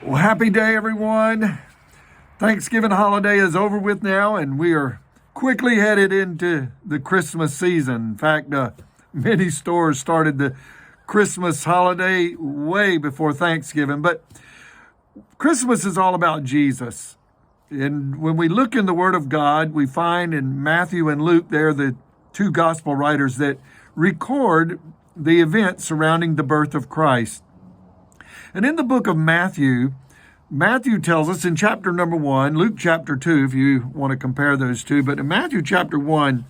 Well, happy day, everyone. Thanksgiving holiday is over with now, and we are quickly headed into the Christmas season. In fact, many stores started the Christmas holiday way before Thanksgiving. But Christmas is all about Jesus. And when we look in the Word of God, we find in Matthew and Luke, they're the two gospel writers that record the events surrounding the birth of Christ. And in the book of Matthew tells us in chapter number 1, Luke chapter 2, if you want to compare those two, but in Matthew chapter 1,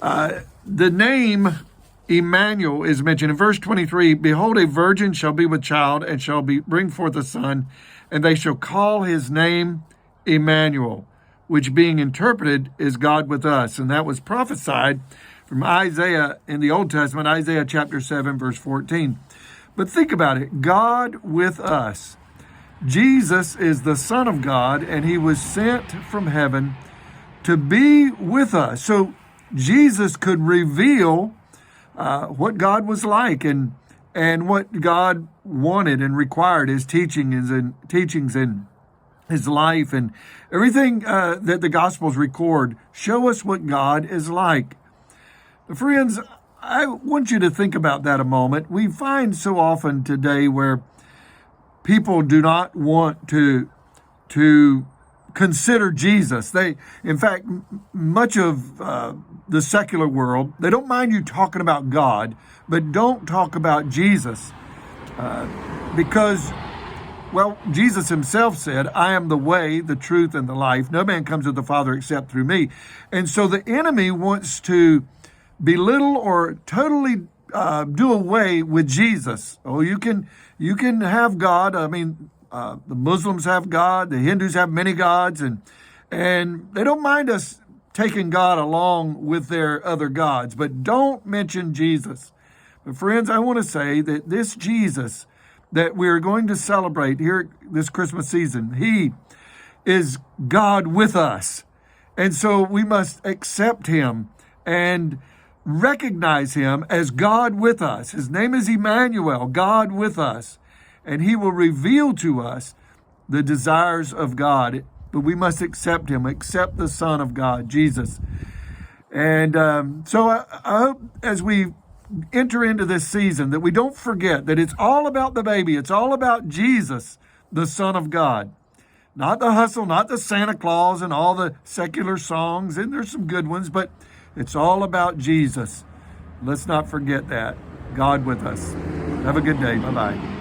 the name Emmanuel is mentioned. In verse 23, behold, a virgin shall be with child and shall bring forth a son, and they shall call his name Emmanuel, which being interpreted is God with us. And that was prophesied from Isaiah in the Old Testament, Isaiah chapter 7, verse 14. But think about it, God with us. Jesus is the Son of God, and he was sent from heaven to be with us. So Jesus could reveal what God was like and what God wanted and required, his teachings in his life and everything that the Gospels record show us what God is like. Friends, I want you to think about that a moment. We find so often today where people do not want to consider Jesus. In fact, much of the secular world, they don't mind you talking about God, but don't talk about Jesus because, well, Jesus himself said, I am the way, the truth, and the life. No man comes to the Father except through me. And so the enemy wants to belittle or totally do away with Jesus. Oh, you can have God. I mean, the Muslims have God. The Hindus have many gods, and they don't mind us taking God along with their other gods, but don't mention Jesus. But friends, I want to say that this Jesus that we're going to celebrate here this Christmas season, he is God with us. And so we must accept him and recognize him as God with us. His name is Emmanuel, God with us. And he will reveal to us the desires of God. But we must accept him, accept the Son of God, Jesus. And so I hope as we enter into this season that we don't forget that it's all about the baby. It's all about Jesus, the Son of God. Not the hustle, not the Santa Claus and all the secular songs. And there's some good ones, but it's all about Jesus. Let's not forget that. God with us. Have a good day. Bye-bye.